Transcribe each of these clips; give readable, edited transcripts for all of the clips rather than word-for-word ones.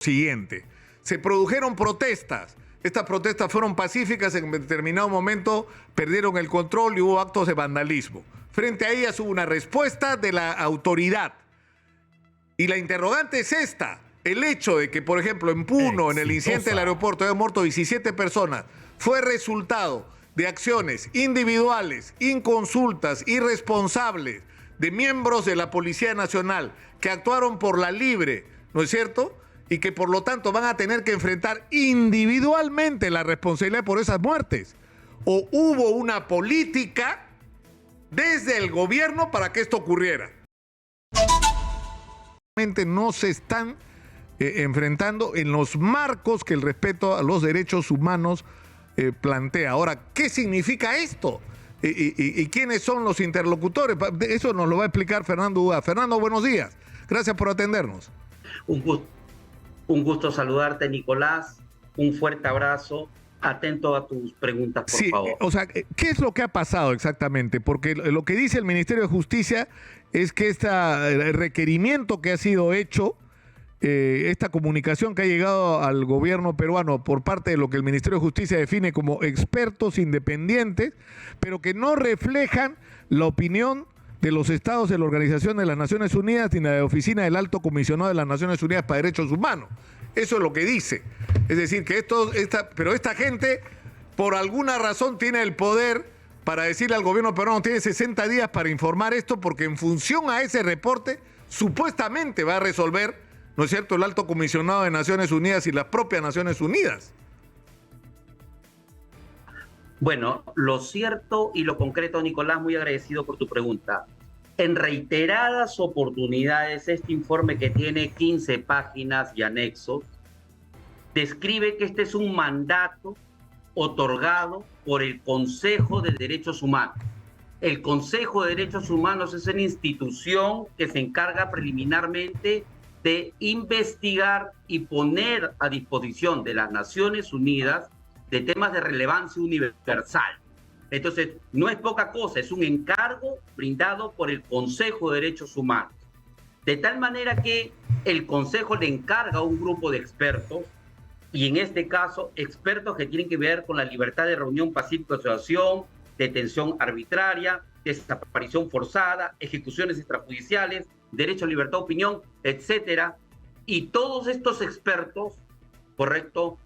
siguiente. Se produjeron protestas. Estas protestas fueron pacíficas, en determinado momento perdieron el control y hubo actos de vandalismo. Frente a ellas hubo una respuesta de la autoridad. Y la interrogante es esta. El hecho de que, por ejemplo, en Puno, en el incidente del aeropuerto, hayan muerto 17 personas, fue resultado de acciones individuales, inconsultas, irresponsables, de miembros de la Policía Nacional que actuaron por la libre, ¿no es cierto?, y que por lo tanto van a tener que enfrentar individualmente la responsabilidad por esas muertes. ¿O hubo una política desde el gobierno para que esto ocurriera? No se están enfrentando en los marcos que el respeto a los derechos humanos plantea. Ahora, ¿qué significa esto? ¿Y quiénes son los interlocutores? Eso nos lo va a explicar Fernando Udá. Fernando, buenos días. Gracias por atendernos. Un gusto saludarte, Nicolás. Un fuerte abrazo. Atento a tus preguntas, por favor. O sea, ¿qué es lo que ha pasado exactamente? Porque lo que dice el Ministerio de Justicia es que el requerimiento que ha sido hecho, esta comunicación que ha llegado al gobierno peruano por parte de lo que el Ministerio de Justicia define como expertos independientes, pero que no reflejan la opinión de los estados de la Organización de las Naciones Unidas ni la Oficina del Alto Comisionado de las Naciones Unidas para Derechos Humanos. Eso es lo que dice. Es decir, que pero esta gente, por alguna razón, tiene el poder para decirle al gobierno peruano, tiene 60 días para informar esto, porque en función a ese reporte, supuestamente va a resolver, ¿no es cierto?, el Alto Comisionado de Naciones Unidas y las propias Naciones Unidas. Bueno, lo cierto y lo concreto, Nicolás, muy agradecido por tu pregunta. En reiteradas oportunidades, este informe, que tiene 15 páginas y anexos, describe que este es un mandato otorgado por el Consejo de Derechos Humanos. El Consejo de Derechos Humanos es una institución que se encarga preliminarmente de investigar y poner a disposición de las Naciones Unidas de temas de relevancia universal. Entonces, no es poca cosa, es un encargo brindado por el Consejo de Derechos Humanos. De tal manera que el Consejo le encarga a un grupo de expertos, y en este caso, expertos que tienen que ver con la libertad de reunión pacífica, asociación, detención arbitraria, desaparición forzada, ejecuciones extrajudiciales, derecho a libertad de opinión, etcétera. Y todos estos expertos, correcto,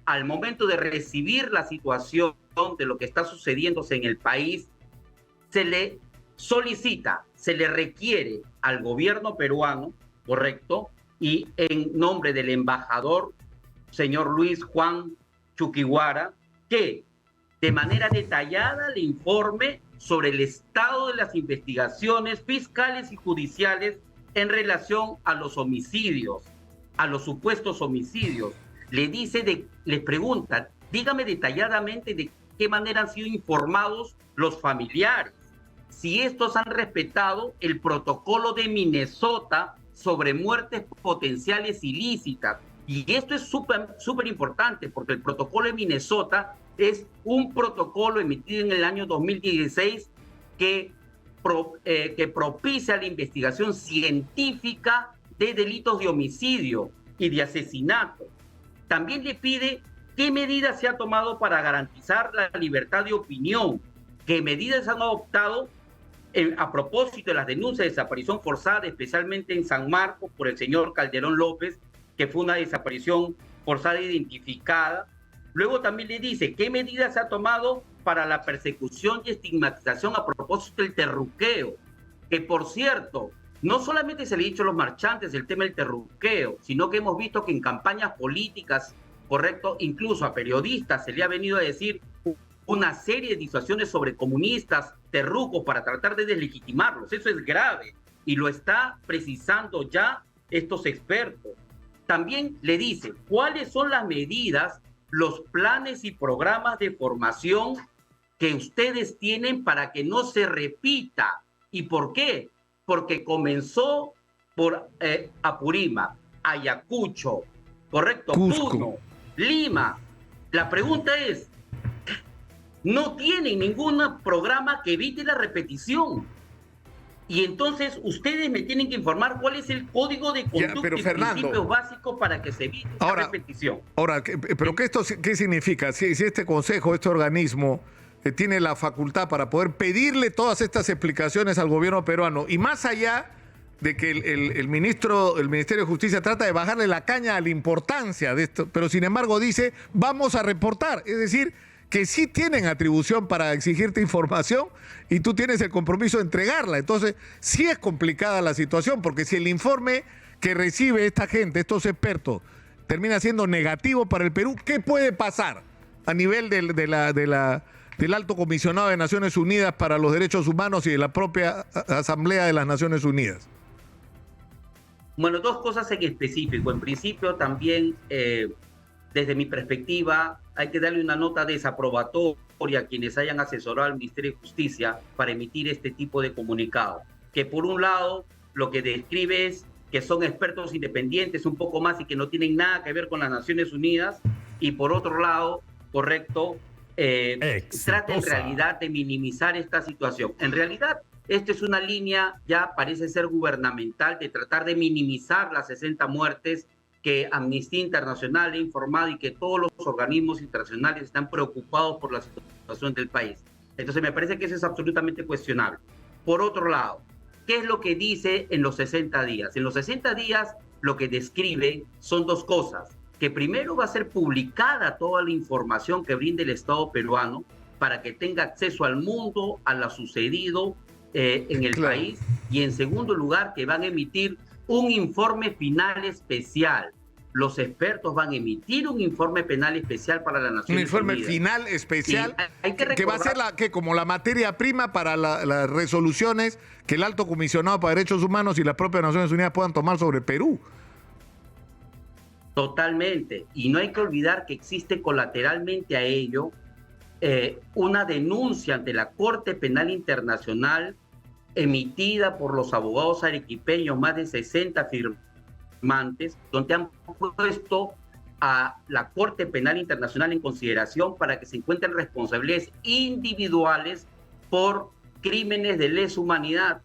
al momento de recibir la situación de lo que está sucediéndose en el país, se le solicita, se le requiere al gobierno peruano, correcto, y en nombre del embajador, señor Luis Juan Chuquiguara, que de manera detallada le informe sobre el estado de las investigaciones fiscales y judiciales en relación a los homicidios, a los supuestos homicidios. Les preguntan, dígame detalladamente de qué manera han sido informados los familiares, si estos han respetado el protocolo de Minnesota sobre muertes potenciales ilícitas. Y esto es súper importante, porque el protocolo de Minnesota es un protocolo emitido en el año 2016 que propicia la investigación científica de delitos de homicidio y de asesinato. También le pide qué medidas se ha tomado para garantizar la libertad de opinión, qué medidas han adoptado a propósito de las denuncias de desaparición forzada, especialmente en San Marcos por el señor Calderón López, que fue una desaparición forzada identificada. Luego también le dice qué medidas se ha tomado para la persecución y estigmatización a propósito del terruqueo, que por cierto, no solamente se le ha dicho a los marchantes el tema del terruqueo, sino que hemos visto que en campañas políticas, correcto, incluso a periodistas se le ha venido a decir una serie de disuasiones sobre comunistas, terrucos, para tratar de deslegitimarlos. Eso es grave y lo está precisando ya estos expertos. También le dice cuáles son las medidas, los planes y programas de formación que ustedes tienen para que no se repita. ¿Y por qué? Porque comenzó por Apurímac, Ayacucho, correcto, Cusco, Puno, Lima. La pregunta es, no tienen ningún programa que evite la repetición. Y entonces ustedes me tienen que informar cuál es el código de conducta pero, y Fernando, principios básicos para que se evite esta repetición. Ahora, pero ¿qué significa? Si este consejo, este organismo, tiene la facultad para poder pedirle todas estas explicaciones al gobierno peruano, y más allá de que el Ministerio de Justicia trata de bajarle la caña a la importancia de esto, pero sin embargo dice, vamos a reportar, es decir, que sí tienen atribución para exigirte información y tú tienes el compromiso de entregarla. Entonces, sí es complicada la situación, porque si el informe que recibe esta gente, estos expertos, termina siendo negativo para el Perú, ¿qué puede pasar a nivel del Alto Comisionado de Naciones Unidas para los Derechos Humanos y de la propia Asamblea de las Naciones Unidas? Bueno, dos cosas en específico. En principio, también, desde mi perspectiva, hay que darle una nota desaprobatoria a quienes hayan asesorado al Ministerio de Justicia para emitir este tipo de comunicado. Que por un lado, lo que describe es que son expertos independientes un poco más y que no tienen nada que ver con las Naciones Unidas. Y por otro lado, correcto, trata en realidad de minimizar esta situación. En realidad, esta es una línea, ya parece ser gubernamental, de tratar de minimizar las 60 muertes que Amnistía Internacional ha informado y que todos los organismos internacionales están preocupados por la situación del país. Entonces me parece que eso es absolutamente cuestionable. Por otro lado, ¿qué es lo que dice en los 60 días? En los 60 días lo que describe son dos cosas. Que primero va a ser publicada toda la información que brinde el Estado peruano para que tenga acceso al mundo, a lo sucedido en el país. Y en segundo lugar, que van a emitir un informe final especial. Los expertos van a emitir un informe penal especial para la Nación Unida. Un informe final especial que va a ser como la materia prima para las resoluciones que el Alto Comisionado para Derechos Humanos y las propias Naciones Unidas puedan tomar sobre Perú. Totalmente. Y no hay que olvidar que existe colateralmente a ello una denuncia ante la Corte Penal Internacional emitida por los abogados arequipeños, más de 60 firmantes, donde han puesto a la Corte Penal Internacional en consideración para que se encuentren responsabilidades individuales por crímenes de lesa humanidad.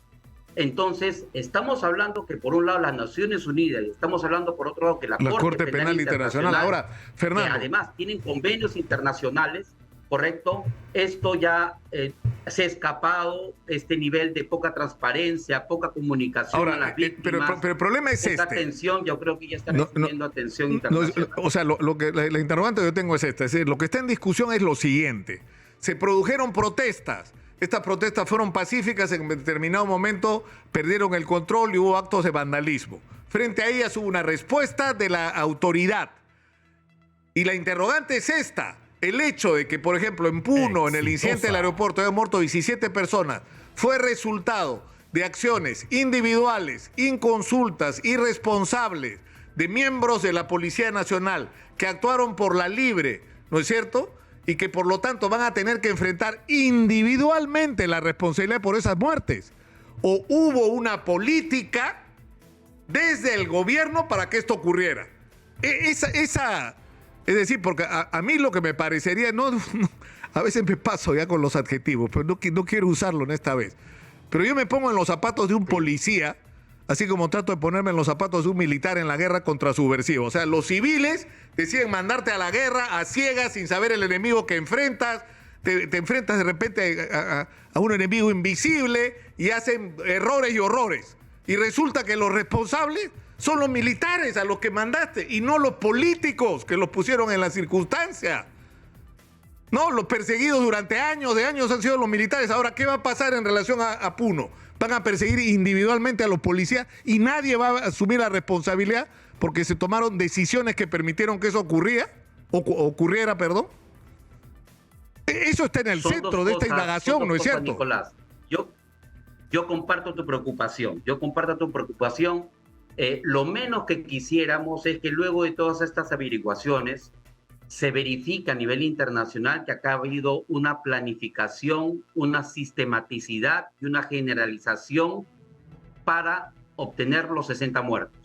Entonces, estamos hablando que por un lado las Naciones Unidas, y estamos hablando por otro lado que la Corte Penal Internacional, ahora, Fernando, que además tienen convenios internacionales, correcto, esto ya se ha escapado, este nivel de poca transparencia, poca comunicación ahora, a las víctimas. Pero el problema es esta atención, yo creo que ya está recibiendo atención internacional. O sea, la interrogante que yo tengo es esta, es decir, lo que está en discusión es lo siguiente. Se produjeron protestas. Estas protestas fueron pacíficas, en determinado momento perdieron el control y hubo actos de vandalismo. Frente a ellas hubo una respuesta de la autoridad. Y la interrogante es esta. El hecho de que, por ejemplo, en Puno, en el incidente del aeropuerto, habían muerto 17 personas, fue resultado de acciones individuales, inconsultas, irresponsables, de miembros de la Policía Nacional que actuaron por la libre, ¿no es cierto?, y que por lo tanto van a tener que enfrentar individualmente la responsabilidad por esas muertes. ¿O hubo una política desde el gobierno para que esto ocurriera? Es decir, porque a mí lo que me parecería, a veces me paso ya con los adjetivos, pero no quiero usarlo en esta vez. Pero yo me pongo en los zapatos de un policía, así como trato de ponerme en los zapatos de un militar en la guerra contra subversivos. O sea, los civiles deciden mandarte a la guerra a ciegas, sin saber el enemigo que enfrentas. Te enfrentas de repente a un enemigo invisible y hacen errores y horrores. Y resulta que los responsables son los militares a los que mandaste y no los políticos que los pusieron en la circunstancia. No, los perseguidos durante años han sido los militares. Ahora, ¿qué va a pasar en relación a Puno? Van a perseguir individualmente a los policías y nadie va a asumir la responsabilidad porque se tomaron decisiones que permitieron que eso ocurriera. Eso está en el centro de esta indagación, ¿no es cierto? Nicolás, yo comparto tu preocupación. Lo menos que quisiéramos es que luego de todas estas averiguaciones se verifica a nivel internacional que acá ha habido una planificación, una sistematicidad y una generalización para obtener los 60 muertos.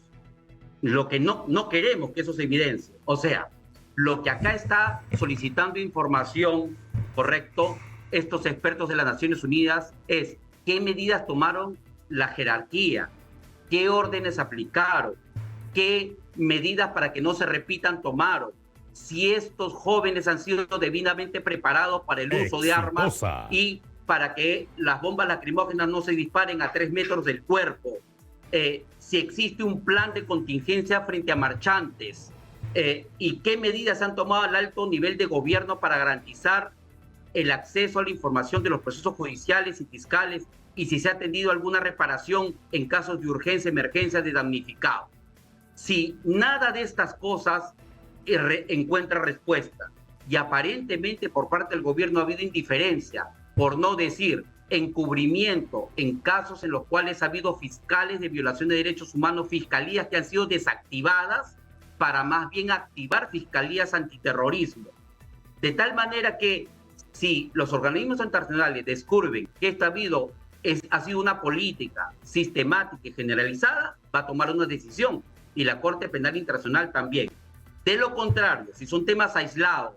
Lo que no queremos que eso se evidencie. O sea, lo que acá está solicitando información, correcto, estos expertos de las Naciones Unidas es qué medidas tomaron la jerarquía, qué órdenes aplicaron, qué medidas para que no se repitan tomaron, si estos jóvenes han sido debidamente preparados para el uso de armas y para que las bombas lacrimógenas no se disparen a 3 metros del cuerpo, si existe un plan de contingencia frente a marchantes, y qué medidas han tomado al alto nivel de gobierno para garantizar el acceso a la información de los procesos judiciales y fiscales, y si se ha atendido alguna reparación en casos de urgencia, emergencia de damnificados. Si nada de estas cosas encuentra respuesta y aparentemente por parte del gobierno ha habido indiferencia, por no decir encubrimiento en casos en los cuales ha habido fiscales de violación de derechos humanos, fiscalías que han sido desactivadas para más bien activar fiscalías antiterrorismo. De tal manera que si los organismos internacionales descubren que esto ha sido una política sistemática y generalizada, va a tomar una decisión, y la Corte Penal Internacional también. De lo contrario, si son temas aislados,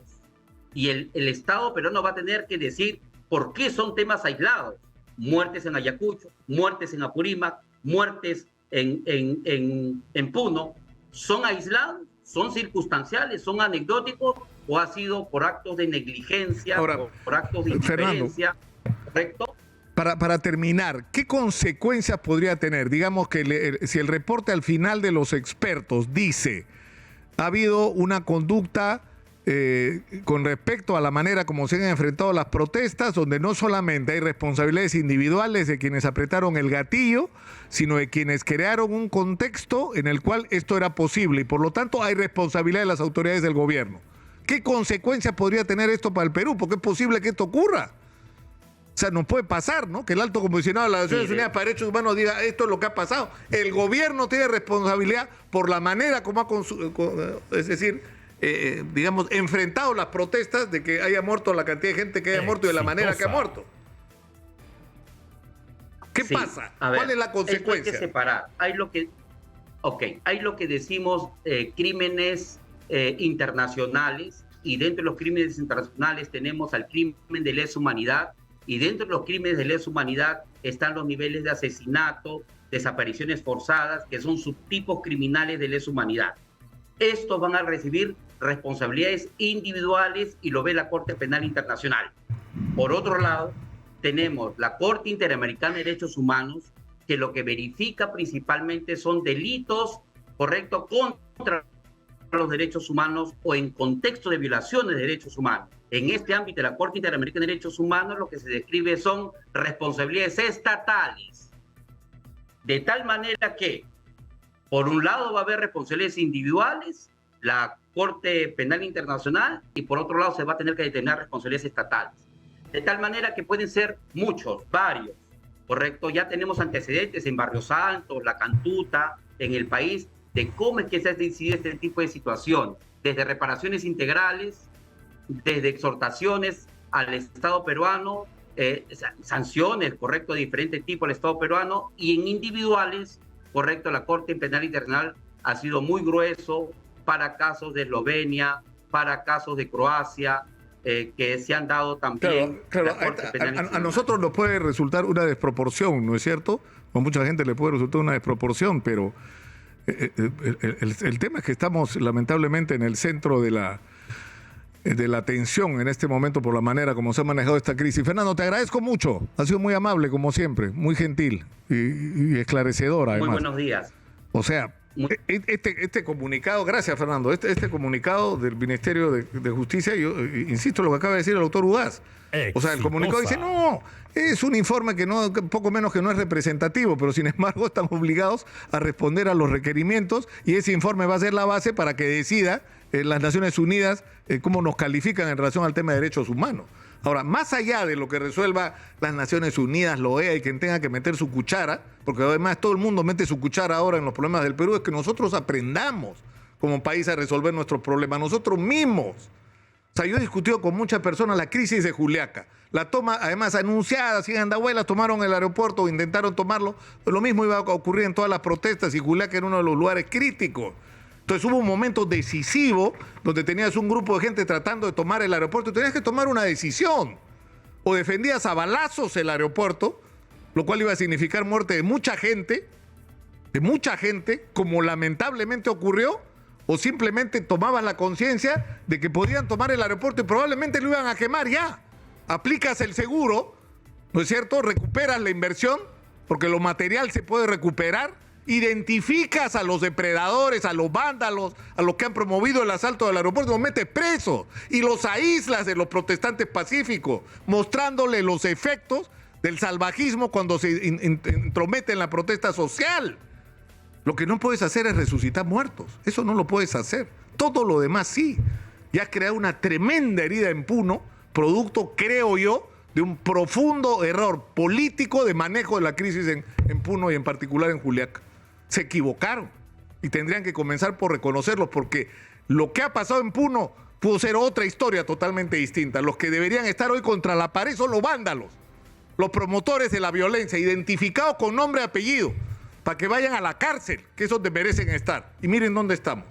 y el Estado peruano va a tener que decir por qué son temas aislados, muertes en Ayacucho, muertes en Apurímac, muertes en Puno, ¿son aislados? ¿Son circunstanciales? ¿Son anecdóticos? ¿O ha sido por actos de negligencia, por actos de indiferencia? Fernando, ¿correcto? Para terminar, ¿qué consecuencias podría tener? Digamos que si el reporte al final de los expertos dice ha habido una conducta con respecto a la manera como se han enfrentado las protestas, donde no solamente hay responsabilidades individuales de quienes apretaron el gatillo, sino de quienes crearon un contexto en el cual esto era posible, y por lo tanto hay responsabilidad de las autoridades del gobierno. ¿Qué consecuencias podría tener esto para el Perú? Porque es posible que esto ocurra. O sea, no puede pasar, ¿no? Que el alto comisionado de las Naciones Unidas para Derechos Humanos diga esto es lo que ha pasado. El gobierno tiene responsabilidad por la manera como digamos, enfrentado las protestas, de que haya muerto la cantidad de gente que haya muerto y de la manera que ha muerto. ¿Qué pasa? ¿Cuál es la consecuencia? Hay que separar. Hay lo que decimos crímenes internacionales, y dentro de los crímenes internacionales tenemos al crimen de lesa humanidad, y dentro de los crímenes de lesa humanidad están los niveles de asesinato, desapariciones forzadas, que son subtipos criminales de lesa humanidad. Estos van a recibir responsabilidades individuales y lo ve la Corte Penal Internacional. Por otro lado, tenemos la Corte Interamericana de Derechos Humanos, que lo que verifica principalmente son delitos, correcto, contra los derechos humanos o en contexto de violaciones de derechos humanos. En este ámbito de la Corte Interamericana de Derechos Humanos, lo que se describe son responsabilidades estatales. De tal manera que, por un lado, va a haber responsabilidades individuales, la Corte Penal Internacional, y por otro lado se va a tener que determinar responsabilidades estatales. De tal manera que pueden ser muchos, varios, ¿correcto? Ya tenemos antecedentes en Barrio Santo, La Cantuta, en el país, de cómo es que se ha decidido este tipo de situación, desde reparaciones integrales, desde exhortaciones al Estado peruano, sanciones, correcto, de diferentes tipos al Estado peruano, y en individuales, correcto, la Corte Penal Internacional ha sido muy grueso para casos de Eslovenia, para casos de Croacia, que se han dado también. Claro, a nosotros nos puede resultar una desproporción, ¿no es cierto? A mucha gente le puede resultar una desproporción, pero el tema es que estamos lamentablemente en el centro de la atención en este momento por la manera como se ha manejado esta crisis. Fernando, te agradezco mucho. Ha sido muy amable, como siempre, muy gentil y esclarecedor, además. Muy buenos días. O sea, este comunicado, gracias Fernando, este comunicado del Ministerio de Justicia, yo insisto en lo que acaba de decir el doctor Ugaz. O sea, el comunicado dice, no, es un informe que no, poco menos que no es representativo, pero sin embargo están obligados a responder a los requerimientos, y ese informe va a ser la base para que decida las Naciones Unidas cómo nos califican en relación al tema de derechos humanos. Ahora, más allá de lo que resuelva las Naciones Unidas, la OEA y quien tenga que meter su cuchara, porque además todo el mundo mete su cuchara ahora en los problemas del Perú, es que nosotros aprendamos como país a resolver nuestros problemas, nosotros mismos. O sea, yo he discutido con muchas personas la crisis de Juliaca. La toma, además anunciada, así en Andahuaylas, tomaron el aeropuerto o intentaron tomarlo. Lo mismo iba a ocurrir en todas las protestas, y Juliaca era uno de los lugares críticos. Entonces hubo un momento decisivo donde tenías un grupo de gente tratando de tomar el aeropuerto y tenías que tomar una decisión. O defendías a balazos el aeropuerto, lo cual iba a significar muerte de mucha gente, como lamentablemente ocurrió, o simplemente tomaban la conciencia de que podían tomar el aeropuerto y probablemente lo iban a quemar ya. Aplicas el seguro, ¿no es cierto? Recuperas la inversión, porque lo material se puede recuperar, identificas a los depredadores, a los vándalos, a los que han promovido el asalto del aeropuerto, los metes presos y los aíslas de los protestantes pacíficos, mostrándole los efectos del salvajismo cuando se entromete en la protesta social. Lo que no puedes hacer es resucitar muertos. Eso no lo puedes hacer. Todo lo demás sí. Y has creado una tremenda herida en Puno, producto, creo yo, de un profundo error político de manejo de la crisis en Puno y en particular en Juliaca. Se equivocaron y tendrían que comenzar por reconocerlo, porque lo que ha pasado en Puno pudo ser otra historia totalmente distinta. Los que deberían estar hoy contra la pared son los vándalos, los promotores de la violencia, identificados con nombre y apellido, para que vayan a la cárcel, que es donde merecen estar. Y miren dónde estamos.